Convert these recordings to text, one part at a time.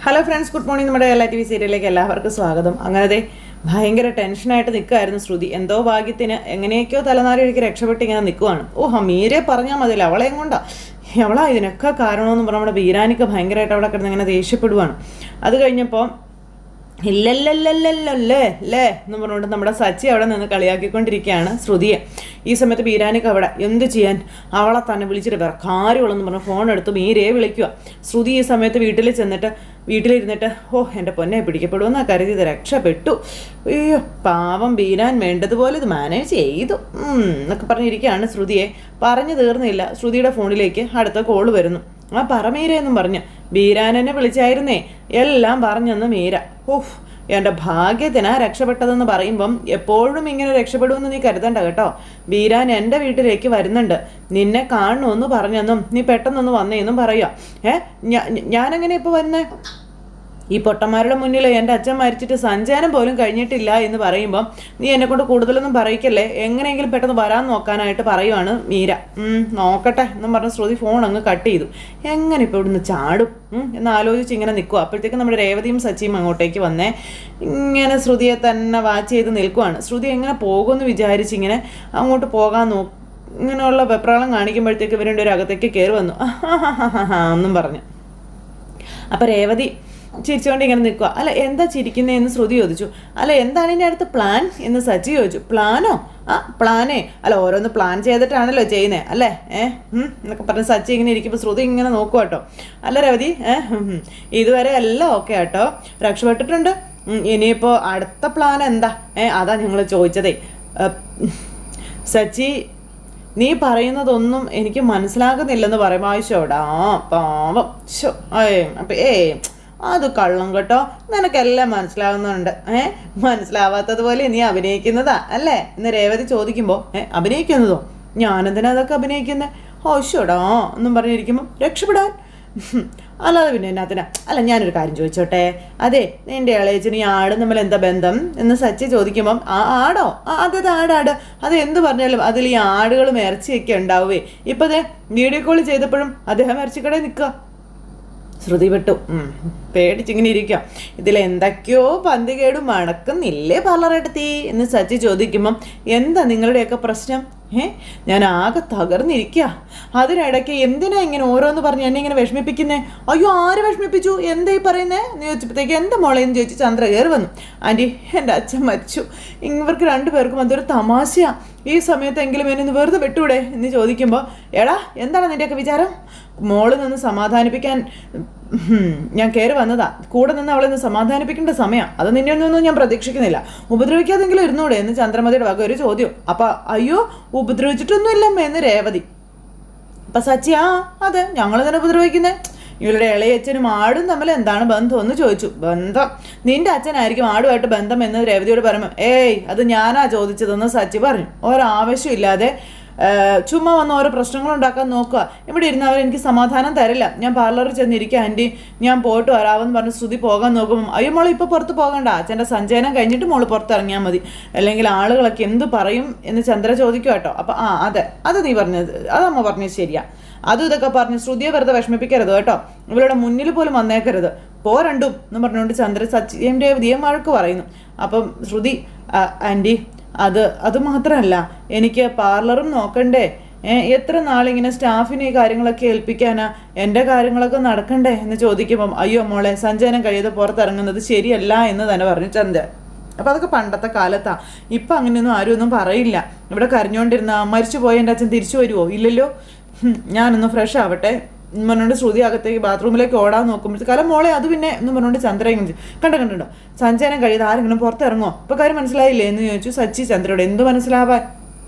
Hello friends, good morning. നമ്മുടെ എല്ലാ T V സീരിയലിലേക്ക് എല്ലാവർക്കും സ്വാഗതം. അങ്ങനത്തെ ഭയങ്കര ടെൻഷനായിട്ട് നിൽക്കുമായിരുന്നു ശ്രുതി. എന്തോ ഭാഗ്യത്തിന് എങ്ങനെയൊക്കെയോ തലനാരിഴയ്ക്ക് രക്ഷപ്പെട്ട് ഇങ്ങനെ നിൽക്കുവാണ്. മീരെ പറഞ്ഞാൽ മതിയല്ലോ, അവളെയും കൊണ്ടാ അവളാ ഇതിനൊക്കെ കാരണമെന്ന് പറഞ്ഞാൽ നമ്മുടെ ബീരാനിക്ക് ഭയങ്കരമായിട്ട് അവിടെ കിടന്ന് ഇങ്ങനെ ദേഷ്യപ്പെടുവാണ്. അത് കഴിഞ്ഞപ്പോൾ ഇല്ലല്ലല്ലല്ലല്ലേ അല്ലേ എന്ന് പറഞ്ഞുകൊണ്ട് നമ്മുടെ സച്ചി അവിടെ നിന്ന് കളിയാക്കിക്കൊണ്ടിരിക്കുകയാണ് ശ്രുതിയെ. ഈ സമയത്ത് ബീരാനിക്ക് അവിടെ എന്ത് ചെയ്യാൻ, അവളെ തന്നെ വിളിച്ചിട്ട് വേറെ കാര്യമുള്ളെന്ന് പറഞ്ഞ് ഫോൺ എടുത്ത് മീരയെ വിളിക്കുക. ശ്രുതി ഈ സമയത്ത് വീട്ടിലിരുന്നിട്ട് എൻ്റെ പൊന്നെ പിടിക്കപ്പെടുമെന്നാണ് കരുതിയത്, രക്ഷപ്പെട്ടു. അയ്യോ പാവം ബീരാൻ വേണ്ടതുപോലെ ഇത് മാനേജ് ചെയ്തു എന്നൊക്കെ പറഞ്ഞിരിക്കുകയാണ് ശ്രുതിയെ. പറഞ്ഞു തീർന്നില്ല, ശ്രുതിയുടെ ഫോണിലേക്ക് അടുത്ത കോള് വരുന്നു. പറ മീര എന്നും പറഞ്ഞ് ബീരാനെന്നെ വിളിച്ചായിരുന്നേ, എല്ലാം പറഞ്ഞെന്ന് മീര. എൻ്റെ ഭാഗ്യത്തിനാ രക്ഷപ്പെട്ടതെന്ന് പറയുമ്പം എപ്പോഴും ഇങ്ങനെ രക്ഷപ്പെടുമെന്ന് നീ കരുതണ്ട കേട്ടോ. ബീരാൻ എൻ്റെ വീട്ടിലേക്ക് വരുന്നുണ്ട്, നിന്നെ കാണണമെന്ന് പറഞ്ഞെന്നും നീ പെട്ടെന്നൊന്ന് വന്നേന്നും പറയുക. ഞാനെങ്ങനെ ഇപ്പോൾ വരുന്നേ? ഈ പൊട്ടന്മാരുടെ മുന്നിൽ എൻ്റെ അച്ഛൻ മരിച്ചിട്ട് സഞ്ചാരം പോലും കഴിഞ്ഞിട്ടില്ല എന്ന് പറയുമ്പം നീ എന്നെക്കൊണ്ട് കൂടുതലൊന്നും പറയിക്കല്ലേ, എങ്ങനെയെങ്കിലും പെട്ടെന്ന് വരാൻ നോക്കാനായിട്ട് പറയുവാണ് മീര. നോക്കട്ടെ എന്നും പറഞ്ഞ് ശ്രുതി ഫോൺ അങ്ങ് കട്ട് ചെയ്തു. എങ്ങനെ ഇപ്പോൾ ഇവിടുന്ന് ചാടും എന്ന് ആലോചിച്ച് ഇങ്ങനെ നിൽക്കുക. അപ്പോഴത്തേക്കും നമ്മുടെ രേവതിയും സച്ചിയും അങ്ങോട്ടേക്ക് വന്നേ ഇങ്ങനെ ശ്രുതിയെ തന്നെ വാച്ച് ചെയ്ത് നിൽക്കുവാണ്. ശ്രുതി എങ്ങനെ പോകുമെന്ന് വിചാരിച്ച് ഇങ്ങനെ അങ്ങോട്ട് പോകാൻ ഇങ്ങനെയുള്ള വെപ്രാളം കാണിക്കുമ്പോഴത്തേക്ക് ഇവരുടെ ഒരു അകത്തേക്ക് കയറി വന്നു എന്നും പറഞ്ഞു. അപ്പം രേവതി ചിരിച്ചുകൊണ്ട് ഇങ്ങനെ നിൽക്കുക. അല്ല എന്താ ചിരിക്കുന്നതെന്ന് ശ്രുതി ചോദിച്ചു. അല്ല എന്താണ് ഇനി അടുത്ത പ്ലാൻ എന്ന് സച്ചി ചോദിച്ചു. പ്ലാനോ? പ്ലാനേ അല്ല, ഓരോന്ന് പ്ലാൻ ചെയ്തിട്ടാണല്ലോ ചെയ്യുന്നത് അല്ലേ എന്നൊക്കെ പറഞ്ഞ് സച്ചി ഇങ്ങനെ ഇരിക്കുമ്പോൾ ശ്രുതി ഇങ്ങനെ നോക്കുക കേട്ടോ. അല്ല രവതി, ഇതുവരെ എല്ലാം ഓക്കെ കേട്ടോ, രക്ഷപ്പെട്ടിട്ടുണ്ട്. ഇനിയിപ്പോൾ അടുത്ത പ്ലാൻ എന്താ? അതാ ഞങ്ങൾ ചോദിച്ചതേ. സച്ചി നീ പറയുന്നതൊന്നും എനിക്ക് മനസ്സിലാകുന്നില്ലെന്ന് പറയും. ആവശ്യമാടാ പാവം അപ്പം അത് കള്ളം കേട്ടോ, നിനക്കെല്ലാം മനസ്സിലാവുന്നുണ്ട്. മനസ്സിലാവാത്തതുപോലെ നീ അഭിനയിക്കുന്നതാ അല്ലേ എന്ന് രേവതി ചോദിക്കുമ്പോൾ അഭിനയിക്കുന്നതോ? ഞാനെന്തിനാ അതൊക്കെ അഭിനയിക്കുന്നത്? ഓശോടാ എന്നും പറഞ്ഞിരിക്കുമ്പോൾ രക്ഷപ്പെടാൻ, അല്ലാതെ പിന്നെ എന്നാത്തിനാ? അല്ല ഞാനൊരു കാര്യം ചോദിച്ചോട്ടെ, അതെ നിൻ്റെ ഇളയച്ചന് ഈ ആടും തമ്മിൽ എന്താ ബന്ധം എന്ന് സച്ചി ചോദിക്കുമ്പം ആടോ? അതെ ആടാട്, അത് എന്ത് പറഞ്ഞാലും അതിൽ ഈ ആടുകളും ഇറച്ചിയൊക്കെ ഉണ്ടാവുകയെ. ഇപ്പം അതെ വീഡിയോ കോൾ ചെയ്തപ്പോഴും അദ്ദേഹം ഇറച്ചിക്കടയിൽ നിൽക്കുക. ശ്രുതി വിട്ടു, പേടിച്ചിങ്ങനെ ഇരിക്കാം. ഇതിലെന്തൊക്കെയോ പന്തികേടും മണക്കുന്നില്ലേ പാർലറെടുത്തി എന്ന് സച്ചി ചോദിക്കുമ്പം എന്താ നിങ്ങളുടെയൊക്കെ പ്രശ്നം? ഞാൻ ആകെ തകർന്നിരിക്കുക. അതിനിടയ്ക്ക് എന്തിനാ ഇങ്ങനെ ഓരോന്ന് പറഞ്ഞ് എന്നെ ഇങ്ങനെ വിഷമിപ്പിക്കുന്നേ? അയ്യോ ആര് വിഷമിപ്പിച്ചു, എന്തായി പറയുന്നേ എന്ന് ചോദിച്ചപ്പോഴത്തേക്ക് എൻ്റെ മോളെന്ന് ചോദിച്ച് ചന്ദ്ര കയറി വന്നു. ആൻറ്റി എൻ്റെ അച്ഛൻ മരിച്ചു, ഇവർക്ക് രണ്ടുപേർക്കും അതൊരു തമാശയാണ്, ഈ സമയത്തെങ്കിലും എന്നെ വെറുതെ വിട്ടൂടെ എന്ന് ചോദിക്കുമ്പോൾ എടാ എന്താണ് നിൻ്റെയൊക്കെ വിചാരം? മോളിൽ നിന്ന് സമാധാനിപ്പിക്കാൻ ഞാൻ കയറി വന്നതാ, കൂടെ നിന്ന് അവളെ നിന്ന് സമാധാനിപ്പിക്കേണ്ട സമയം, അത് നിന്നെ ഒന്നും ഞാൻ പ്രതീക്ഷിക്കുന്നില്ല, ഉപദ്രവിക്കാതെങ്കിലും ഇരുന്നൂടെ എന്ന് ചന്ദ്രമതിയുടെ വക ഒരു ചോദ്യം. അപ്പം അയ്യോ ഉപദ്രവിച്ചിട്ടൊന്നുമില്ലമ്മ എന്ന് രേവതി. അപ്പം സച്ചി അതെ ഞങ്ങൾ തന്നെ ഉപദ്രവിക്കുന്നേ, ഇവരുടെ ഇളയച്ഛനും ആടും തമ്മിൽ എന്താണ് ബന്ധം എന്ന് ചോദിച്ചു. ബന്ധം? നിന്റെ അച്ഛനായിരിക്കും ആടുമായിട്ട് ബന്ധം എന്ന് രേവതിയോട് പറയുമ്പോൾ അത് ഞാനാ ചോദിച്ചതെന്ന് സച്ചി പറഞ്ഞു. ഒരാവശ്യമില്ലാതെ ചുമ്മാ വന്ന് ഓരോ പ്രശ്നങ്ങളുണ്ടാക്കാൻ നോക്കുക. ഇവിടെ ഇരുന്ന് അവരെനിക്ക് സമാധാനം തരില്ല. ഞാൻ പാർലറിൽ ചെന്നിരിക്കുക ആൻറ്റി, ഞാൻ പോയിട്ട് വരാമെന്ന് പറഞ്ഞ് ശ്രുതി പോകാൻ നോക്കുമ്പം അയ്യോ മോളെ ഇപ്പോൾ പുറത്ത് പോകണ്ട, അച്ഛൻ്റെ സഞ്ചയനം കഴിഞ്ഞിട്ട് മോള് പുറത്തിറങ്ങിയാൽ മതി, അല്ലെങ്കിൽ ആളുകളൊക്കെ എന്ത് പറയും എന്ന് ചന്ദ്ര ചോദിക്കുക കേട്ടോ. അപ്പം അതെ അത് നീ പറഞ്ഞത്, അതമ്മ പറഞ്ഞത് ശരിയാ, അതും ഇതൊക്കെ പറഞ്ഞ് ശ്രുതിയെ വെറുതെ വിഷമിപ്പിക്കരുത് കേട്ടോ, ഇവളുടെ മുന്നിൽ പോലും വന്നേക്കരുത്, പോരണ്ടും എന്ന് പറഞ്ഞുകൊണ്ട് ചന്ദ്ര സച്ചിയും രേവതിയും വഴക്ക് പറയുന്നു. അപ്പം ശ്രുതി ആൻറ്റി അത് മാത്രമല്ല എനിക്ക് പാർലറും നോക്കണ്ടേ, എത്ര നാളിങ്ങനെ സ്റ്റാഫിനെ ഈ കാര്യങ്ങളൊക്കെ ഏൽപ്പിക്കാനാ, എൻ്റെ കാര്യങ്ങളൊക്കെ നടക്കണ്ടേ എന്ന് ചോദിക്കുമ്പം അയ്യോ മോളെ സഞ്ചയനം കഴിയാതെ പുറത്തിറങ്ങുന്നത് ശരിയല്ല എന്ന് തന്നെ പറഞ്ഞു ചന്ദ്ര. അപ്പം അതൊക്കെ പണ്ടത്തെ കാലത്താണ്, ഇപ്പം അങ്ങനെയൊന്നും ആരും ഒന്നും പറയില്ല. ഇവിടെ കരഞ്ഞുകൊണ്ടിരുന്ന മരിച്ചു പോയ എൻ്റെ അച്ഛൻ തിരിച്ചു വരുമോ? ഇല്ലല്ലോ, ഞാനൊന്ന് ഫ്രഷ് ആവട്ടെ എന്ന് പറഞ്ഞുകൊണ്ട് ശ്രുതി അകത്തേക്ക് ബാത്റൂമിലേക്ക് ഓടാൻ നോക്കുമ്പോഴത്തേക്ക് കാലം മോളെ അത് പിന്നെ എന്ന് പറഞ്ഞുകൊണ്ട് ചന്ദ്ര ഇങ്ങനെ കണ്ടോ സഞ്ചയനം കഴിയാതെ ആരെങ്കിലും പുറത്തിറങ്ങുമോ? ഇപ്പോൾ കാര്യം മനസ്സിലായില്ലേ എന്ന് ചോദിച്ചു സച്ചി ചന്ദ്രയോട്. എന്ത് മനസ്സിലാവാൻ,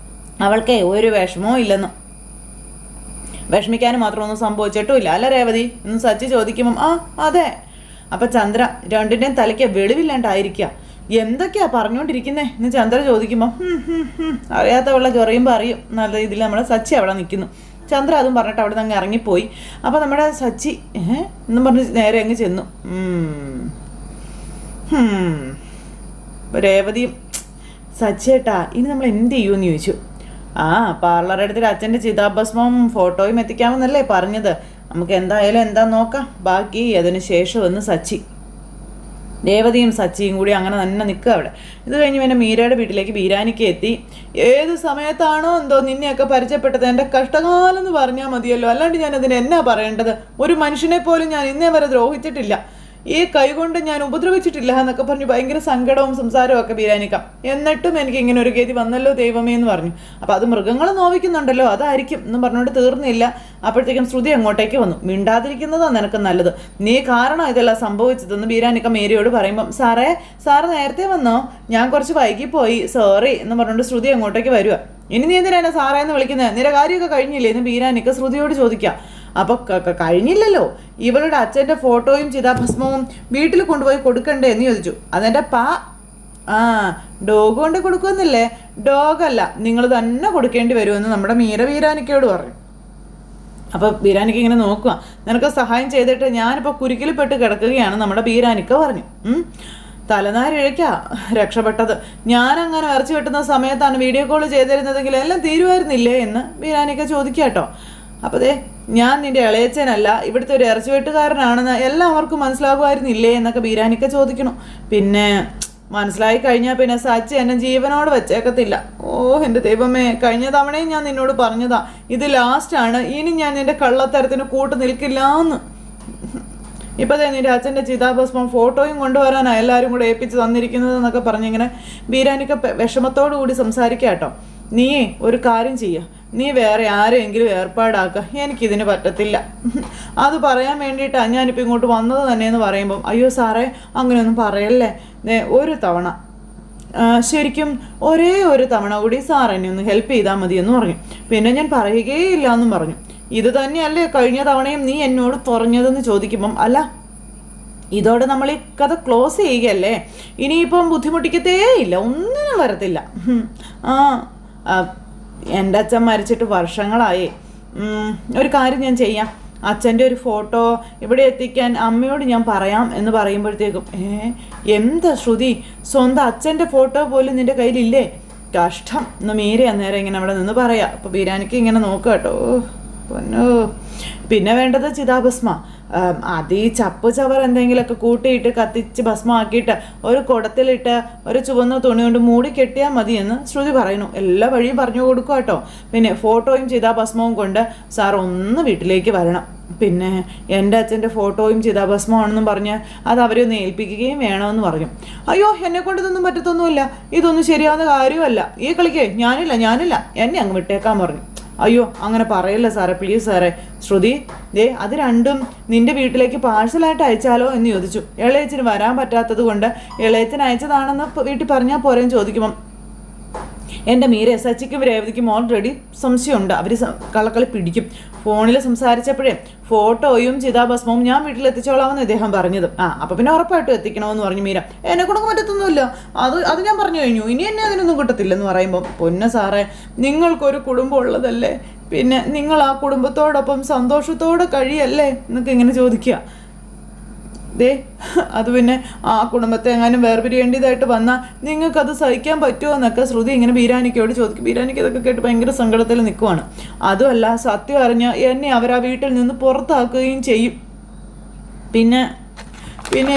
അവൾക്കേ ഒരു വിഷമവും ഇല്ലെന്നോ, വിഷമിക്കാനും മാത്രമൊന്നും സംഭവിച്ചിട്ടുമില്ല അല്ല രേവതി എന്ന് സച്ചി ചോദിക്കുമ്പം അതെ. അപ്പം ചന്ദ്ര രണ്ടിൻ്റെയും തലയ്ക്ക് വെളിവില്ലാണ്ടായിരിക്കുക, എന്തൊക്കെയാ പറഞ്ഞുകൊണ്ടിരിക്കുന്നേ എന്ന് ചന്ദ്ര ചോദിക്കുമ്പം അറിയാത്തവളെ ചൊറിയുമ്പോൾ അറിയും നല്ല രീതിയിൽ നമ്മുടെ സച്ചി അവിടെ നിൽക്കുന്നു. ചന്ദ്ര അതും പറഞ്ഞിട്ട് അവിടെ നിന്ന് അങ്ങ് ഇറങ്ങിപ്പോയി. അപ്പോൾ നമ്മുടെ സച്ചി എന്നും പറഞ്ഞ് നേരെ അങ്ങ് ചെന്നു. രേവതിയും സച്ചിയേട്ടാ ഇനി നമ്മൾ എന്ത് ചെയ്യുമെന്ന് ചോദിച്ചു. പാർലർ എടുത്തിട്ട് അച്ഛൻ്റെ ചിതാഭസ്മവും ഫോട്ടോയും എത്തിക്കാമെന്നല്ലേ പറഞ്ഞത്, നമുക്ക് എന്തായാലും എന്താ നോക്കാം. ബാക്കി അതിന് ശേഷം ഒന്ന് സച്ചി, രേവതിയും സച്ചിയും കൂടി അങ്ങനെ തന്നെ നിൽക്കുക അവിടെ. ഇത് കഴിഞ്ഞ് പിന്നെ മീരയുടെ വീട്ടിലേക്ക് ബീരാനിക്ക് എത്തി. ഏത് സമയത്താണോ എന്തോ നിന്നെയൊക്കെ പരിചയപ്പെട്ടത്, എൻ്റെ കഷ്ടകാലം എന്ന് പറഞ്ഞാൽ മതിയല്ലോ, അല്ലാണ്ട് ഞാൻ അതിന് എന്നാ പറയേണ്ടത്? ഒരു മനുഷ്യനെ പോലും ഞാൻ ഇന്നേ വരെ ദ്രോഹിച്ചിട്ടില്ല, ഈ കൈകൊണ്ട് ഞാൻ ഉപദ്രവിച്ചിട്ടില്ല എന്നൊക്കെ പറഞ്ഞു ഭയങ്കര സങ്കടവും സംസാരവും ഒക്കെ ബീരാനിക്ക. എന്നിട്ടും എനിക്ക് ഇങ്ങനെ ഒരു ഗതി വന്നല്ലോ ദൈവമേ എന്ന് പറഞ്ഞു. അപ്പോൾ അത് മൃഗങ്ങൾ നോവിക്കുന്നുണ്ടല്ലോ, അതായിരിക്കും എന്നും പറഞ്ഞുകൊണ്ട് തീർന്നില്ല. അപ്പോഴത്തേക്കും ശ്രുതി അങ്ങോട്ടേക്ക് വന്നു. മിണ്ടാതിരിക്കുന്നതാണ് നിനക്ക് നല്ലത്, നീ കാരണം ഇതെല്ലാം സംഭവിച്ചതെന്ന് ബീരാനിക്ക മേരിയോട് പറയുമ്പം, സാറ് നേരത്തെ വന്നോ, ഞാൻ കുറച്ച് വൈകിപ്പോയി, സോറി എന്ന് പറഞ്ഞുകൊണ്ട് ശ്രുതി അങ്ങോട്ടേക്ക് വരിക. ഇനി നീ എന്തിനാണ് സാറേ എന്ന് വിളിക്കുന്നത്, നിന്റെ കാര്യമൊക്കെ കഴിഞ്ഞില്ലേ എന്ന് ബീരാനിക്ക ശ്രുതിയോട് ചോദിക്കാം. അപ്പോൾ കഴിഞ്ഞില്ലല്ലോ, ഇവളുടെ അച്ഛൻ്റെ ഫോട്ടോയും ചിതാഭസ്മവും വീട്ടിൽ കൊണ്ടുപോയി കൊടുക്കണ്ടേ എന്ന് ചോദിച്ചു. അതെൻ്റെ ഡോഗ് കൊണ്ട് കൊടുക്കുമെന്നില്ലേ? ഡോഗല്ല, നിങ്ങൾ തന്നെ കൊടുക്കേണ്ടി വരുമെന്ന് നമ്മുടെ ബീരാനിക്കയോട് പറഞ്ഞു. അപ്പോൾ ബീരാനിക്ക ഇങ്ങനെ നോക്കുക, നിനക്ക് സഹായം ചെയ്തിട്ട് ഞാനിപ്പോൾ കുരുക്കിൽപ്പെട്ട് കിടക്കുകയാണ് നമ്മുടെ ബീരാനിക്ക പറഞ്ഞു. തലനാരിഴയ്ക്കാ രക്ഷപ്പെട്ടത്, ഞാനങ്ങനെ ഇറച്ചി വെട്ടുന്ന സമയത്താണ് വീഡിയോ കോൾ ചെയ്തിരുന്നതെങ്കിൽ എല്ലാം തീരുമായിരുന്നില്ലേ എന്ന് ബീരാനിക്ക ചോദിക്കുക കേട്ടോ. അപ്പോൾ ഞാൻ നിൻ്റെ ഇളയച്ചനല്ല, ഇവിടുത്തെ ഒരു ഇറച്ചി വെട്ടുകാരനാണെന്ന് എല്ലാവർക്കും മനസ്സിലാകുമായിരുന്നില്ലേ എന്നൊക്കെ ബീരാനിക്ക ചോദിക്കണം. പിന്നെ മനസ്സിലായി കഴിഞ്ഞാൽ പിന്നെ സച്ചി എന്നെ ജീവനോട് വെച്ചേക്കത്തില്ല. എൻ്റെ ദൈവമേ, കഴിഞ്ഞ തവണയും ഞാൻ നിന്നോട് പറഞ്ഞതാ, ഇത് ലാസ്റ്റാണ്, ഇനി ഞാൻ നിൻ്റെ കള്ളത്തരത്തിന് കൂട്ട് നിൽക്കില്ല എന്ന്. ഇപ്പോഴത്തെ നിൻ്റെ അച്ഛൻ്റെ ചിതാഭസ്മം ഫോട്ടോയും കൊണ്ടുവരാനാണ് എല്ലാവരും കൂടെ ഏൽപ്പിച്ച് തന്നിരിക്കുന്നത് എന്നൊക്കെ പറഞ്ഞിങ്ങനെ ബീരാനിക്ക വിഷമത്തോടു കൂടി സംസാരിക്കുക കേട്ടോ. നീയേ ഒരു കാര്യം ചെയ്യുക, നീ വേറെ ആരെങ്കിലും ഏർപ്പാടാക്കുക, എനിക്കിതിന് പറ്റത്തില്ല. അത് പറയാൻ വേണ്ടിയിട്ടാണ് ഞാനിപ്പോൾ ഇങ്ങോട്ട് വന്നത് തന്നെയെന്ന് പറയുമ്പം, അയ്യോ സാറേ അങ്ങനെയൊന്നും പറയല്ലേ, ഒരു തവണ ശരിക്കും ഒരേ ഒരു തവണ കൂടി സാർ എന്നെ ഒന്ന് ഹെൽപ്പ് ചെയ്താൽ മതി എന്ന് പറഞ്ഞു. പിന്നെ ഞാൻ പറയുകയില്ല എന്നും പറഞ്ഞു. ഇത് തന്നെയല്ലേ കഴിഞ്ഞ തവണയും നീ എന്നോട് പറഞ്ഞതെന്ന് ചോദിക്കുമ്പം, അല്ല ഇതോടെ നമ്മൾ ഈ കഥ ക്ലോസ് ചെയ്യുകയല്ലേ, ഇനിയിപ്പം ബുദ്ധിമുട്ടിക്കത്തേ ഇല്ല, ഒന്നിനും വരത്തില്ല. എൻ്റെ അച്ഛൻ മരിച്ചിട്ട് വർഷങ്ങളായി. ഒരു കാര്യം ഞാൻ ചെയ്യാം, അച്ഛൻ്റെ ഒരു ഫോട്ടോ ഇവിടെ എത്തിക്കാൻ അമ്മയോട് ഞാൻ പറയാം എന്ന് പറയുമ്പോഴത്തേക്കും, എന്താ ശ്രുതി, സ്വന്തം അച്ഛൻ്റെ ഫോട്ടോ പോലും നിൻ്റെ കയ്യിലില്ലേ? കഷ്ടം എന്ന് മീര അന്നേരം ഇങ്ങനെ അവിടെ നിന്ന് പറയാം. അപ്പോൾ ബീരാനിക്ക് ഇങ്ങനെ നോക്കുക കേട്ടോ. പൊന്നോ, പിന്നെ വേണ്ടത് ചിതാഭസ്മ. അത് ഈ ചപ്പ് ചവർ എന്തെങ്കിലുമൊക്കെ കൂട്ടിയിട്ട് കത്തിച്ച് ഭസ്മമാക്കിയിട്ട് ഒരു കുടത്തിലിട്ട് ഒരു ചുവന്ന തുണി കൊണ്ട് മൂടി കെട്ടിയാൽ മതിയെന്ന് ശ്രുതി പറയുന്നു. എല്ലാ വഴിയും പറഞ്ഞു കൊടുക്കുക കേട്ടോ. പിന്നെ ഫോട്ടോയും ചിതാഭസ്മവും കൊണ്ട് സാർ ഒന്ന് വീട്ടിലേക്ക് വരണം. പിന്നെ എൻ്റെ അച്ഛൻ്റെ ഫോട്ടോയും ചിതാഭസ്മമാണെന്നും പറഞ്ഞ് അത് അവരെ ഒന്ന് ഏൽപ്പിക്കുകയും വേണമെന്ന് പറഞ്ഞു. അയ്യോ, എന്നെക്കൊണ്ട് ഇതൊന്നും പറ്റത്തൊന്നുമില്ല, ഇതൊന്നും ശരിയാവുന്ന കാര്യമല്ല, ഈ കളിക്കേ ഞാനില്ല, എന്നെ അങ്ങ് വിട്ടേക്കാൻ പറഞ്ഞു. അയ്യോ അങ്ങനെ പറയല്ല സാറേ, പ്ലീസ് സാറേ. ശ്രുതി, അത് രണ്ടും നിൻ്റെ വീട്ടിലേക്ക് പാഴ്സലായിട്ട് അയച്ചാലോ എന്ന് ചോദിച്ചു. ഇളയച്ചന് വരാൻ പറ്റാത്തത് കൊണ്ട് ഇളയച്ചൻ അയച്ചതാണെന്ന് വീട്ടിൽ പറഞ്ഞാൽ പോരെന്ന് ചോദിക്കുമ്പം, എൻ്റെ മീര സച്ചിക്കും രേവതിക്കും ഓൾറെഡി സംശയമുണ്ട്, അവർ കള്ളക്കളി പിടിക്കും. ഫോണിൽ സംസാരിച്ചപ്പോഴേ ഫോട്ടോയും ചിതാഭസ്മവും ഞാൻ വീട്ടിലെത്തിച്ചോളാമെന്ന് ഇദ്ദേഹം പറഞ്ഞത്. അപ്പോൾ പിന്നെ ഉറപ്പായിട്ടും എത്തിക്കണമെന്ന് പറഞ്ഞു മീര. എന്നെ കൊടുക്കാൻ പറ്റത്തൊന്നുമില്ല, അത് ഞാൻ പറഞ്ഞു കഴിഞ്ഞു, ഇനി എന്നെ അതിനൊന്നും കിട്ടത്തില്ലെന്ന് പറയുമ്പോൾ, പൊന്ന സാറേ നിങ്ങൾക്കൊരു കുടുംബം ഉള്ളതല്ലേ, പിന്നെ നിങ്ങൾ ആ കുടുംബത്തോടൊപ്പം സന്തോഷത്തോടെ കഴിയല്ലേ എന്നൊക്കെ ഇങ്ങനെ ചോദിക്കുക. അത് പിന്നെ ആ കുടുംബത്തെ എങ്ങാനും വേർപിരിയേണ്ടതായിട്ട് വന്നാൽ നിങ്ങൾക്കത് സഹിക്കാൻ പറ്റുമോ എന്നൊക്കെ ശ്രുതി ഇങ്ങനെ ബീരാനിക്കയോട് ചോദിക്കും. ബീരാനിക്ക് ഇതൊക്കെ കേട്ട് ഭയങ്കര സങ്കടത്തിൽ നിൽക്കുവാണ്. അതുമല്ല, സത്യം അറിഞ്ഞ് എന്നെ അവരാ വീട്ടിൽ നിന്ന് പുറത്താക്കുകയും ചെയ്യും. പിന്നെ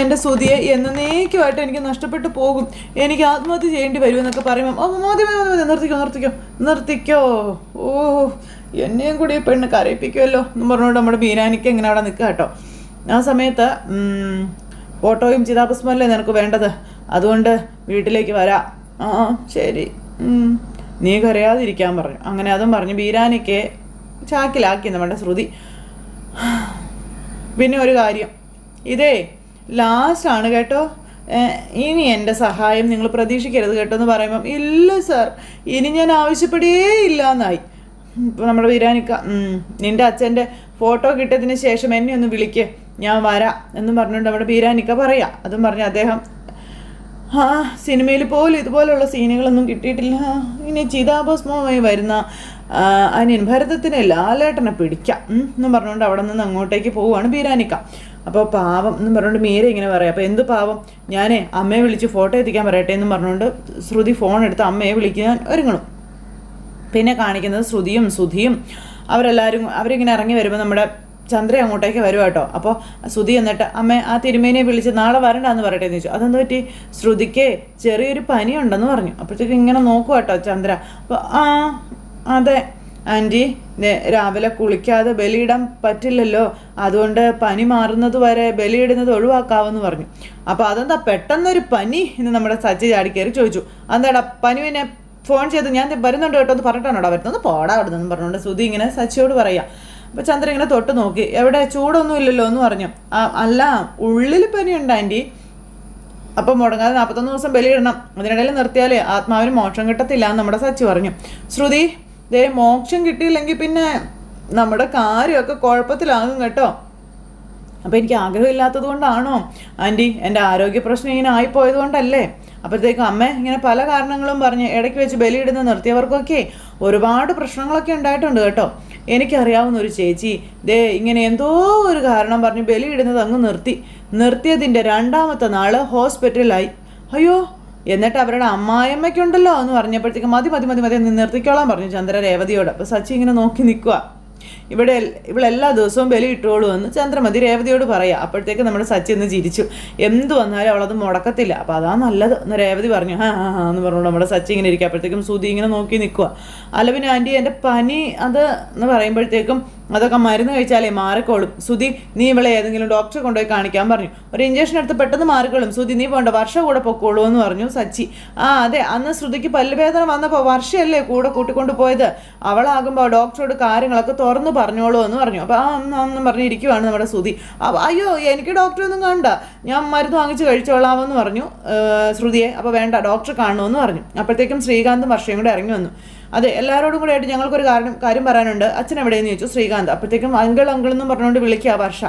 എൻ്റെ ശ്രുതിയെ എന്നേക്കുമായിട്ട് എനിക്ക് നഷ്ടപ്പെട്ടു പോകും, എനിക്ക് ആത്മഹത്യ ചെയ്യേണ്ടി വരുമെന്നൊക്കെ പറയുമ്പം, മതി നിർത്തിക്കോ. എന്നെയും കൂടി പെണ്ണ് കരയിപ്പിക്കുമല്ലോ എന്ന് പറഞ്ഞുകൊണ്ട് നമ്മുടെ ബീരാനിക്ക് ഇങ്ങനെ അവിടെ നിൽക്കുക കേട്ടോ. ആ സമയത്ത് ഫോട്ടോയും ചിതാഭസ്മല്ലേ നിനക്ക് വേണ്ടത്, അതുകൊണ്ട് വീട്ടിലേക്ക് വരാം. ശരി, നീ കരയാതിരിക്കാൻ പറഞ്ഞു. അങ്ങനെ അതും പറഞ്ഞ് ബീരാനിക്ക് ചാക്കിലാക്കി നമ്മുടെ ശ്രുതി. പിന്നെ ഒരു കാര്യം, ഇതേ ലാസ്റ്റാണ് കേട്ടോ, ഇനി എൻ്റെ സഹായം നിങ്ങൾ പ്രതീക്ഷിക്കരുത് കേട്ടോ എന്ന് പറയുമ്പം, ഇല്ല സാർ, ഇനി ഞാൻ ആവശ്യപ്പെടുകയേ ഇല്ല എന്നായി. ഇപ്പോൾ നമ്മുടെ ബീരാനിക്ക, നിൻ്റെ അച്ഛൻ്റെ ഫോട്ടോ കിട്ടിയതിന് ശേഷം എന്നെ ഒന്ന് വിളിക്ക്, ഞാൻ വരാം എന്നും പറഞ്ഞുകൊണ്ട് നമ്മുടെ ബീരാനിക്ക പറയാം. അതും പറഞ്ഞ് അദ്ദേഹം, സിനിമയിൽ പോലും ഇതുപോലുള്ള സീനുകളൊന്നും കിട്ടിയിട്ടില്ല, ഇനി ചിതാഭസ്മമായി വരുന്ന അനിയൻ ഭരതത്തിനെ ലാലേട്ടനെ പിടിക്കാം എന്നും പറഞ്ഞുകൊണ്ട് അവിടെ നിന്ന് അങ്ങോട്ടേക്ക് പോവുകയാണ് ബീരാനിക്ക. അപ്പോൾ പാവം എന്നും പറഞ്ഞുകൊണ്ട് മീര ഇങ്ങനെ പറയാം. അപ്പോൾ എന്ത് പാവം, ഞാനേ അമ്മയെ വിളിച്ച് ഫോട്ടോ എത്തിക്കാൻ പറയട്ടെ എന്നും പറഞ്ഞുകൊണ്ട് ശ്രുതി ഫോൺ എടുത്ത് അമ്മയെ വിളിക്കാൻ ഒരുങ്ങണം. പിന്നെ കാണിക്കുന്നത് ശ്രുതിയും സുധിയും അവരെല്ലാവരും അവരിങ്ങനെ ഇറങ്ങി വരുമ്പോൾ നമ്മുടെ ചന്ദ്ര അങ്ങോട്ടേക്ക് വരും കേട്ടോ. അപ്പോൾ ശ്രുതി എന്നിട്ട് അമ്മ ആ തിരുമേനിയെ വിളിച്ച് നാളെ വരണ്ടെന്ന് പറയട്ടെ എന്ന് ചോദിച്ചു. അതെന്താ പറ്റി? ശ്രുതിക്ക് ചെറിയൊരു പനിയുണ്ടെന്ന് പറഞ്ഞു. അപ്പോഴത്തേക്ക് ഇങ്ങനെ നോക്കുക കേട്ടോ ചന്ദ്ര. അപ്പോൾ അതെ ആൻറ്റി, രാവിലെ കുളിക്കാതെ ബലിയിടാൻ പറ്റില്ലല്ലോ, അതുകൊണ്ട് പനി മാറുന്നത് വരെ ബലിയിടുന്നത് ഒഴിവാക്കാമെന്ന് പറഞ്ഞു. അപ്പോൾ അതെന്താ പെട്ടെന്നൊരു പനി എന്ന് നമ്മുടെ സച്ചി ചാടിക്കയറി ചോദിച്ചു. എന്താടാ പനി? പിന്നെ ഫോൺ ചെയ്ത് ഞാൻ വരുന്നുണ്ട് കേട്ടോ എന്ന് പറഞ്ഞിട്ടാണോടാ വരുന്നത്? പോടാ അവിടെ നിന്ന് പറഞ്ഞുകൊണ്ട് ശ്രുതി ഇങ്ങനെ സച്ചിയോട് പറയാം. അപ്പോൾ ചന്ദ്ര ഇങ്ങനെ തൊട്ട് നോക്കി. എവിടെ ചൂടൊന്നും ഇല്ലല്ലോ എന്ന് പറഞ്ഞു. അല്ല, ഉള്ളിൽ പനിയുണ്ട് ആൻറ്റി. അപ്പം മുടങ്ങാതെ 41 ദിവസം ബലിയിടണം, അതിനിടയിൽ നിർത്തിയാലേ ആത്മാവിന് മോക്ഷം കിട്ടത്തില്ല എന്ന് നമ്മുടെ സച്ചി പറഞ്ഞു. ശ്രുതി, മോക്ഷം കിട്ടിയില്ലെങ്കിൽ പിന്നെ നമ്മുടെ കാര്യമൊക്കെ കുഴപ്പത്തിലാകും കേട്ടോ. അപ്പോൾ എനിക്ക് ആഗ്രഹമില്ലാത്തത് കൊണ്ടാണോ ആൻറ്റി? എൻ്റെ ആരോഗ്യ പ്രശ്നം ഇങ്ങനെ ആയിപ്പോയത് കൊണ്ടല്ലേ? അപ്പോഴത്തേക്കും അമ്മ ഇങ്ങനെ പല കാരണങ്ങളും പറഞ്ഞ് ഇടയ്ക്ക് വെച്ച് ബലിയിടുന്ന നിർത്തിയവർക്കൊക്കെ ഒരുപാട് പ്രശ്നങ്ങളൊക്കെ ഉണ്ടായിട്ടുണ്ട് കേട്ടോ. എനിക്കറിയാവുന്ന ഒരു ചേച്ചി ഇങ്ങനെ എന്തോ ഒരു കാരണം പറഞ്ഞ് ബലിയിടുന്നത് അങ്ങ് നിർത്തിയതിൻ്റെ 2ാമത്തെ നാൾ ഹോസ്പിറ്റലിലായി. അയ്യോ, എന്നിട്ട് അവരുടെ അമ്മായിയമ്മയ്ക്കുണ്ടല്ലോ എന്ന് പറഞ്ഞപ്പോഴത്തേക്ക് മതി നിർത്തിക്കോളാൻ പറഞ്ഞു ചന്ദ്ര രേവതിയോട്. അപ്പോൾ സച്ചി ഇങ്ങനെ നോക്കി നിൽക്കുക. ഇവളെല്ലാ ദിവസവും ബലി ഇട്ടോളൂ എന്ന് ചന്ദ്രമതി രേവതിയോട് പറയാം. അപ്പോഴത്തേക്ക് നമ്മുടെ സച്ചി എന്ന് ചിരിച്ചു. എന്തു വന്നാലും അവളത് മുടക്കത്തില്ല, അപ്പോൾ അതാ നല്ലത് എന്ന് രേവതി പറഞ്ഞു. എന്ന് പറഞ്ഞുകൊണ്ട് നമ്മുടെ സച്ചി ഇങ്ങനെ ഇരിക്കുക. അപ്പോഴത്തേക്കും ശ്രുതി ഇങ്ങനെ നോക്കി നിൽക്കുക. അല്ല പിന്നെ ആൻറ്റി, എൻ്റെ പനി അത് എന്ന് പറയുമ്പോഴത്തേക്കും അതൊക്കെ മരുന്ന് കഴിച്ചാലേ മാറിക്കോളും. ശ്രുതി, നീ ഇവളെ ഏതെങ്കിലും ഡോക്ടറെ കൊണ്ടുപോയി കാണിക്കാൻ പറഞ്ഞു. ഒരു ഇഞ്ചക്ഷൻ എടുത്ത് പെട്ടെന്ന് മാറിക്കോളും. ശ്രുതി, നീ പോകണ്ട, വർഷ കൂടെ പൊക്കോളൂ എന്ന് പറഞ്ഞു സച്ചി. അതെ, അന്ന് ശ്രുതിക്ക് പല്ലുവേദന വന്നപ്പോൾ വർഷയല്ലേ കൂടെ കൂട്ടിക്കൊണ്ട് പോയത്. അവളാകുമ്പോൾ ഡോക്ടറോട് കാര്യങ്ങളൊക്കെ തുറന്നു പറഞ്ഞോളൂ എന്ന് പറഞ്ഞു. അപ്പോൾ അന്നും പറഞ്ഞിരിക്കുവാണ് നമ്മുടെ ശ്രുതി. അയ്യോ, എനിക്ക് ഡോക്ടറൊന്നും കാണണ്ട, ഞാൻ മരുന്ന് വാങ്ങിച്ച് കഴിച്ചോളാമെന്ന് പറഞ്ഞു ശ്രുതിയെ. അപ്പോൾ വേണ്ട, ഡോക്ടറെ കാണണമെന്ന് പറഞ്ഞു. അപ്പോഴത്തേക്കും ശ്രീകാന്തും വർഷയും കൂടെ ഇറങ്ങി വന്നു. അതെ, എല്ലാവരോടും കൂടെ ആയിട്ട് ഞങ്ങൾക്കൊരു കാര്യം പറയാനുണ്ട്. അച്ഛൻ എവിടെയെന്ന് ചോദിച്ചു ശ്രീകാന്ത്. അപ്പോഴത്തേക്കും അങ്കിൾ എന്നും പറഞ്ഞുകൊണ്ട് വിളിക്കുക വർഷ.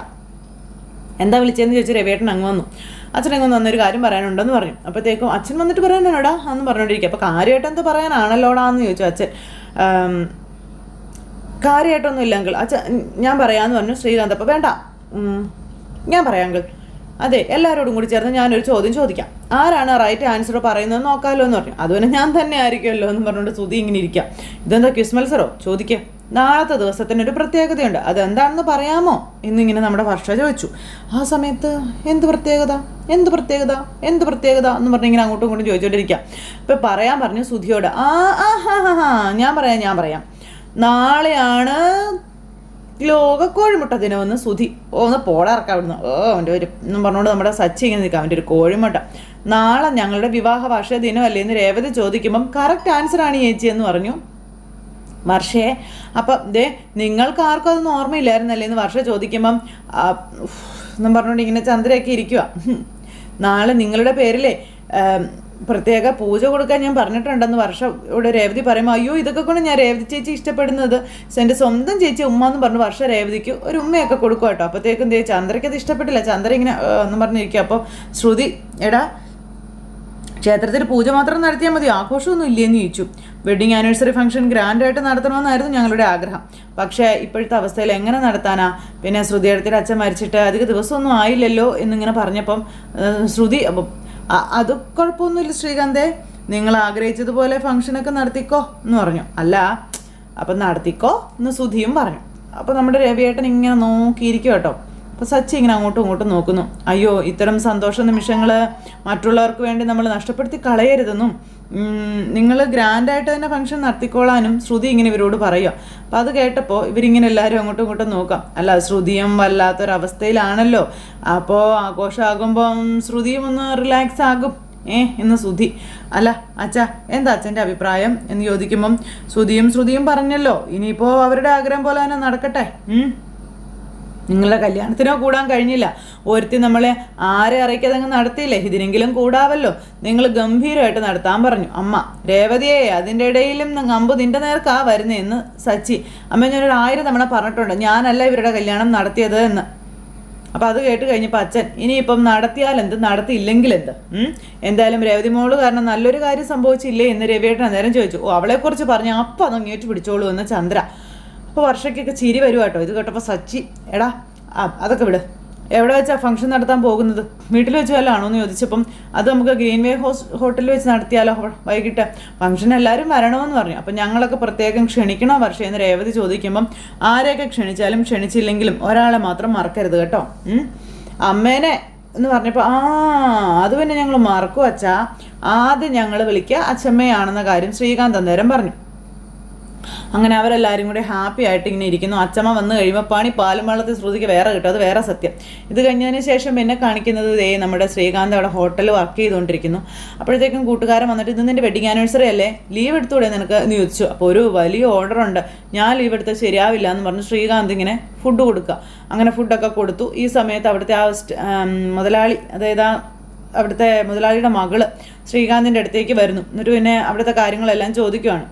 എന്താ വിളിച്ചതെന്ന് ചോദിച്ചു രവിയേട്ടൻ അങ്ങ് വന്നു. അച്ഛൻ അങ്ങ് വന്നൊരു കാര്യം പറയാനുണ്ടെന്ന് പറഞ്ഞു. അപ്പോഴത്തേക്കും അച്ഛൻ വന്നിട്ട് പറയാനാണോടാ എന്ന് പറഞ്ഞുകൊണ്ടിരിക്കുക. അപ്പോൾ കാര്യമായിട്ട് എന്താ പറയാനാണല്ലോടാ എന്ന് ചോദിച്ചു അച്ഛൻ. കാര്യമായിട്ടൊന്നും ഇല്ല അങ്കിൾ, അച്ഛൻ ഞാൻ പറയാമെന്ന് പറഞ്ഞു ശ്രീകാന്ത്. അപ്പോൾ വേണ്ട, ഞാൻ പറയാം അങ്കിൾ. അതെ, എല്ലാവരോടും കൂടി ചേർന്ന് ഞാനൊരു ചോദ്യം ചോദിക്കാം. ആരാണ് റൈറ്റ് ആൻസർ പറയുന്നത് നോക്കാമല്ലോ എന്ന് പറഞ്ഞു. അതുപോലെ ഞാൻ തന്നെ ആയിരിക്കുമല്ലോ എന്ന് പറഞ്ഞുകൊണ്ട് ശ്രുതി ഇങ്ങനെ ഇരിക്കാം. ഇതെന്താ ക്വിസ് മത്സരോ? ചോദിക്കുക. നാളത്തെ ദിവസത്തിനൊരു പ്രത്യേകതയുണ്ട്, അതെന്താണെന്ന് പറയാമോ എന്നിങ്ങനെ നമ്മുടെ വർഷ ചോദിച്ചു. ആ സമയത്ത് എന്ത് പ്രത്യേകത എന്ന് പറഞ്ഞിങ്ങനെ അങ്ങോട്ടും ഇങ്ങോട്ടും ചോദിച്ചുകൊണ്ടിരിക്കാം. ഇപ്പം പറയാൻ പറഞ്ഞു ശ്രുതിയോട്. ഞാൻ പറയാം. നാളെയാണ് ലോക കോഴിമുട്ട ദിനമെന്ന് ശ്രുതി. ഒന്ന് പോടാർക്കാം അവിടുന്ന്. അവൻ്റെ ഒരു എന്നും പറഞ്ഞുകൊണ്ട് നമ്മുടെ സച്ചി ഇങ്ങനെ നിൽക്കാം. അവൻ്റെ ഒരു കോഴിമുട്ട. നാളെ ഞങ്ങളുടെ വിവാഹ വാർഷിക ദിനമല്ലേ എന്ന് രേവതി ചോദിക്കുമ്പം കറക്റ്റ് ആൻസറാണ് ചേച്ചി എന്ന് പറഞ്ഞു വർഷേ. അപ്പം നിങ്ങൾക്ക് ആർക്കും അതൊന്നും ഓർമ്മയില്ലായിരുന്നല്ലേ എന്ന് വർഷ ചോദിക്കുമ്പം എന്നും പറഞ്ഞുകൊണ്ട് ഇങ്ങനെ ചന്ദ്രയൊക്കെ ഇരിക്കുക. നാളെ നിങ്ങളുടെ പേരിലെ പ്രത്യേക പൂജ കൊടുക്കാൻ ഞാൻ പറഞ്ഞിട്ടുണ്ടെന്ന് വർഷ ഇവിടെ രേവതി പറയുമ്പോൾ അയ്യോ, ഇതൊക്കെ കൊണ്ട് ഞാൻ രേവതി ചേച്ചി ഇഷ്ടപ്പെടുന്നത് എൻ്റെ സ്വന്തം ചേച്ചി ഉമ്മ എന്ന് പറഞ്ഞു വർഷ രേവതിക്ക് ഒരു ഉമ്മയൊക്കെ കൊടുക്കും കേട്ടോ. അപ്പോഴത്തേക്കും ചന്ദ്രയ്ക്ക് അത് ഇഷ്ടപ്പെട്ടില്ല. ചന്ദ്ര ഇങ്ങനെ എന്ന് പറഞ്ഞിരിക്കുക. അപ്പോൾ ശ്രുതി, എടാ ക്ഷേത്രത്തിൽ പൂജ മാത്രം നടത്തിയാൽ മതി, ആഘോഷമൊന്നും ഇല്ലേന്ന് ചോദിച്ചു. വെഡിങ് ആനിവേഴ്സറി ഫംഗ്ഷൻ ഗ്രാൻഡായിട്ട് നടത്തണമെന്നായിരുന്നു ഞങ്ങളുടെ ആഗ്രഹം. പക്ഷേ ഇപ്പോഴത്തെ അവസ്ഥയിൽ എങ്ങനെ നടത്താനാ? പിന്നെ ശ്രുതിയുടെ അച്ഛൻ മരിച്ചിട്ട് അധിക ദിവസമൊന്നും ആയില്ലല്ലോ എന്നിങ്ങനെ പറഞ്ഞപ്പം ശ്രുതി അത് കുഴപ്പമൊന്നുമില്ല ശ്രീകാന്തേ, നിങ്ങൾ ആഗ്രഹിച്ചതുപോലെ ഫംഗ്ഷനൊക്കെ നടത്തിക്കോ എന്ന് പറഞ്ഞു. അല്ല, അപ്പം നടത്തിക്കോ എന്ന് ശ്രുതിയും പറഞ്ഞു. അപ്പോൾ നമ്മുടെ രവിയേട്ടൻ ഇങ്ങനെ നോക്കിയിരിക്കും കേട്ടോ. അപ്പോൾ സച്ചി ഇങ്ങനെ അങ്ങോട്ടും ഇങ്ങോട്ടും നോക്കുന്നു. അയ്യോ, ഇത്തരം സന്തോഷ നിമിഷങ്ങൾ മറ്റുള്ളവർക്ക് വേണ്ടി നമ്മൾ നഷ്ടപ്പെടുത്തി കളയരുതെന്നും നിങ്ങൾ ഗ്രാൻഡായിട്ട് തന്നെ ഫംഗ്ഷൻ നടത്തിക്കോളാനും ശ്രുതി ഇങ്ങനെ ഇവരോട് പറയുക. അപ്പം അത് കേട്ടപ്പോൾ ഇവരിങ്ങനെ എല്ലാവരും അങ്ങോട്ടും ഇങ്ങോട്ടും നോക്കാം. അല്ല, ശ്രുതിയും വല്ലാത്തൊരവസ്ഥയിലാണല്ലോ, അപ്പോൾ ആഘോഷമാകുമ്പം ശ്രുതിയും ഒന്ന് റിലാക്സ് ആകും എന്ന് ശ്രുതി. അല്ല അച്ഛാ, എന്താ അച്ഛൻ്റെ അഭിപ്രായം എന്ന് ചോദിക്കുമ്പം ശ്രുതിയും പറഞ്ഞല്ലോ, ഇനിയിപ്പോൾ അവരുടെ ആഗ്രഹം പോലെ തന്നെ നടക്കട്ടെ. നിങ്ങളുടെ കല്യാണത്തിനോ കൂടാൻ കഴിഞ്ഞില്ല, ഒരുത്തി നമ്മളെ ആരെ അറിയിക്കാതെ അങ്ങ് നടത്തിയില്ലേ, ഇതിനെങ്കിലും കൂടാവല്ലോ, നിങ്ങൾ ഗംഭീരമായിട്ട് നടത്താൻ പറഞ്ഞു അമ്മ. രേവതിയെ അതിൻ്റെ ഇടയിലും അമ്പ് നിൻ്റെ നേർക്കാ വരുന്നതെന്ന് സച്ചി. അമ്മ ഞാനൊരു 1000 തവണ പറഞ്ഞിട്ടുണ്ട് ഞാനല്ല ഇവരുടെ കല്യാണം നടത്തിയത് എന്ന്. അപ്പം അത് കേട്ട് കഴിഞ്ഞപ്പോൾ അച്ഛൻ, ഇനിയിപ്പം നടത്തിയാലെന്ത് നടത്തിയില്ലെങ്കിലെന്ത്, എന്തായാലും രേവതി മോള് കാരണം നല്ലൊരു കാര്യം സംഭവിച്ചില്ലേ എന്ന് രവിയേട്ടൻ അന്നേരം ചോദിച്ചു. അവളെക്കുറിച്ച് പറഞ്ഞു അപ്പം അതങ്ങേറ്റ് പിടിച്ചോളൂ എന്ന് ചന്ദ്ര. അപ്പോൾ വർഷയ്ക്കൊക്കെ ചിരി വരുക കേട്ടോ. ഇത് കേട്ടപ്പോൾ സച്ചി, എടാ അതൊക്കെ വിട്, എവിടെ വെച്ചാൽ ഫംഗ്ഷൻ നടത്താൻ പോകുന്നത്? വീട്ടിൽ വെച്ച് വല്ലതാണോ എന്ന് ചോദിച്ചപ്പം അത് നമുക്ക് ഗ്രീൻവേ ഹോട്ടലിൽ വെച്ച് നടത്തിയാലോ വൈകിട്ട്? ഫംഗ്ഷൻ എല്ലാവരും വരണമെന്ന് പറഞ്ഞു. അപ്പം ഞങ്ങളൊക്കെ പ്രത്യേകം ക്ഷണിക്കണോ വർഷം എന്ന് രേവതി ചോദിക്കുമ്പം ആരെയൊക്കെ ക്ഷണിച്ചാലും ക്ഷണിച്ചില്ലെങ്കിലും ഒരാളെ മാത്രം മറക്കരുത് കേട്ടോ. അമ്മേനെ എന്ന് പറഞ്ഞപ്പോൾ അത് പിന്നെ ഞങ്ങൾ മറക്കും അച്ഛാ, ആദ്യം ഞങ്ങൾ വിളിക്കുക അച്ഛമ്മയാണെന്ന കാര്യം ശ്രീകാന്ത് അന്നേരം പറഞ്ഞു. അങ്ങനെ അവരെല്ലാവരും കൂടി ഹാപ്പി ആയിട്ട് ഇങ്ങനെ ഇരിക്കുന്നു. അച്ചമ്മ വന്നു കഴിയുമ്പോൾ പാലും വെള്ളത്തിൽ ശ്രുതിക്ക് വേറെ കിട്ടും, അത് വേറെ സത്യം. ഇത് കഴിഞ്ഞതിന് ശേഷം പിന്നെ കാണിക്കുന്നത് നമ്മുടെ ശ്രീകാന്ത് അവിടെ ഹോട്ടലിൽ വർക്ക് ചെയ്തുകൊണ്ടിരിക്കുന്നു. അപ്പോഴത്തേക്കും കൂട്ടുകാരൻ വന്നിട്ട് ഇത് നിൻ്റെ വെഡിങ് ആനിവേഴ്സറി അല്ലേ, ലീവ് എടുത്തുകൂടെ നിനക്ക് എന്ന് ചോദിച്ചു. അപ്പോൾ ഒരു വലിയ ഓർഡറുണ്ട്, ഞാൻ ലീവ് എടുത്താൽ ശരിയാവില്ല എന്ന് പറഞ്ഞ് ശ്രീകാന്ത് ഇങ്ങനെ ഫുഡ് കൊടുക്കുക. അങ്ങനെ ഫുഡൊക്കെ കൊടുത്തു. ഈ സമയത്ത് അവിടുത്തെ മുതലാളി, അതായത് അവിടുത്തെ മുതലാളിയുടെ മകള് ശ്രീകാന്തിൻ്റെ അടുത്തേക്ക് വരുന്നു. എന്നിട്ട് പിന്നെ അവിടുത്തെ കാര്യങ്ങളെല്ലാം ചോദിക്കുവാണ്.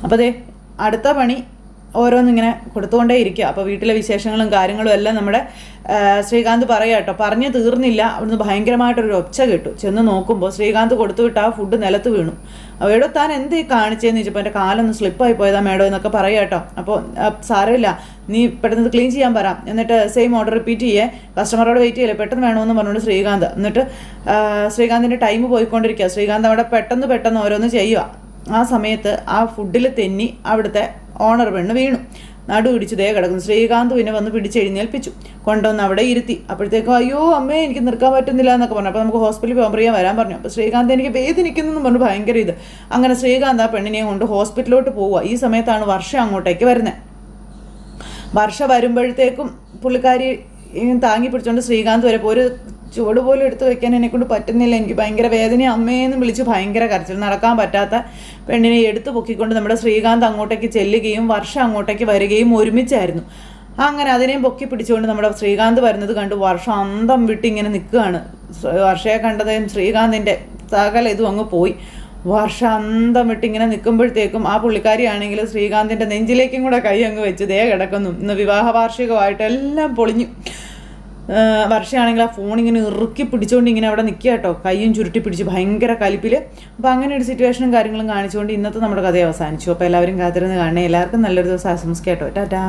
അപ്പോൾ അടുത്ത പണി ഓരോന്നിങ്ങനെ കൊടുത്തുകൊണ്ടേ ഇരിക്കുക. അപ്പോൾ വീട്ടിലെ വിശേഷങ്ങളും കാര്യങ്ങളും എല്ലാം നമ്മുടെ ശ്രീകാന്ത് പറയുക കേട്ടോ. പറഞ്ഞു തീർന്നില്ല, അവിടുന്ന് ഭയങ്കരമായിട്ടൊരു ഒച്ച കേട്ടു. ചെന്ന് നോക്കുമ്പോൾ ശ്രീകാന്ത് കൊടുത്തു വിട്ട് ആ ഫുഡ് നിലത്ത് വീണു. മേഡോ താൻ എന്ത് കാണിച്ചതെന്ന് ചോദിച്ചപ്പോൾ എൻ്റെ കാലൊന്ന് സ്ലിപ്പായി പോയതാ മേഡോ എന്നൊക്കെ പറയുക കേട്ടോ. അപ്പോൾ സാരമില്ല, നീ പെട്ടെന്ന് ക്ലീൻ ചെയ്യാൻ പറ, എന്നിട്ട് സെയിം ഓർഡർ റിപ്പീറ്റ് ചെയ്യേ, കസ്റ്റമറോട് വെയിറ്റ് ചെയ്യില്ലേ, പെട്ടെന്ന് വേണമെന്ന് പറഞ്ഞുകൊണ്ട് ശ്രീകാന്ത്. എന്നിട്ട് ശ്രീകാന്തിൻ്റെ ടൈം പോയിക്കൊണ്ടിരിക്കുക. ശ്രീകാന്ത് അവിടെ പെട്ടെന്ന് ഓരോന്ന് ചെയ്യുക. ആ സമയത്ത് ആ ഫുഡിൽ തെന്നി അവിടുത്തെ ഓണർ പെണ്ണ് വീണു, നടു പിടിച്ചു കിടക്കുന്നു. ശ്രീകാന്ത് പിന്നെ വന്ന് പിടിച്ചെഴുന്നേൽപ്പിച്ചു, കൊണ്ടുവന്ന് അവിടെ ഇരുത്തി. അപ്പോഴത്തേക്കും അയ്യോ അമ്മേ എനിക്ക് നിൽക്കാൻ പറ്റുന്നില്ല എന്നൊക്കെ പറഞ്ഞു. അപ്പോൾ നമുക്ക് ഹോസ്പിറ്റലിൽ പോകുമ്പോൾ വരാൻ പറഞ്ഞു. അപ്പോൾ ശ്രീകാന്ത് എനിക്ക് വേദനിക്കുന്നു എന്ന് പറഞ്ഞു, ഭയങ്കര ഇത്. അങ്ങനെ ശ്രീകാന്ത് ആ പെണ്ണിനെ കൊണ്ട് ഹോസ്പിറ്റലിലോട്ട് പോവുക. ഈ സമയത്താണ് വർഷ അങ്ങോട്ടേക്ക് വരുന്നത്. വർഷ വരുമ്പോഴത്തേക്കും പുള്ളിക്കാരി താങ്ങി പിടിച്ചുകൊണ്ട് ശ്രീകാന്ത് വരെ ഒരു ചുവട് പോലും എടുത്ത് വെക്കാൻ എന്നെക്കൊണ്ട് പറ്റുന്നില്ല, എനിക്ക് ഭയങ്കര വേദന, അമ്മയെന്ന് വിളിച്ച് ഭയങ്കര കരച്ചിൽ. നടക്കാൻ പറ്റാത്ത പെണ്ണിനെ എടുത്തു പൊക്കിക്കൊണ്ട് നമ്മുടെ ശ്രീകാന്ത് അങ്ങോട്ടേക്ക് ചെല്ലുകയും വർഷ അങ്ങോട്ടേക്ക് വരികയും ഒരുമിച്ചായിരുന്നു. അങ്ങനെ അതിനെയും പൊക്കി പിടിച്ചുകൊണ്ട് നമ്മുടെ ശ്രീകാന്ത് വരുന്നത് കണ്ട് വർഷ അന്തം വിട്ടിങ്ങനെ നിൽക്കുകയാണ്. വർഷയെ കണ്ടതും ശ്രീകാന്തിൻ്റെ സകല ഇതും അങ്ങ് പോയി. വർഷ അന്തം വിട്ടിങ്ങനെ നിൽക്കുമ്പോഴത്തേക്കും ആ പുള്ളിക്കാരിയാണെങ്കിൽ ശ്രീകാന്തിൻ്റെ നെഞ്ചിലേക്കും കൂടെ കൈ അങ്ങ് വെച്ച് കിടക്കുന്നു. ഇന്ന് വിവാഹ വാർഷികമായിട്ട് എല്ലാം പൊളിഞ്ഞു. വർഷയാണെങ്കിൽ ആ ഫോണിങ്ങനെ ഇറുക്കി പിടിച്ചുകൊണ്ട് ഇങ്ങനെ അവിടെ നിൽക്കുക കേട്ടോ, കൈയും ചുരുട്ടി പിടിച്ച് ഭയങ്കര കലിപ്പിൽ. അപ്പോൾ അങ്ങനെ ഒരു സിറ്റുവേഷനും കാര്യങ്ങളും കാണിച്ചുകൊണ്ട് ഇന്നത്തെ നമ്മുടെ കഥ അവസാനിച്ചു. അപ്പോൾ എല്ലാവരും കാത്തിരുന്ന് കാണണേ. എല്ലാവർക്കും നല്ലൊരു ദിവസം ആശംസിക്കാം കേട്ടോ. ടാറ്റാ.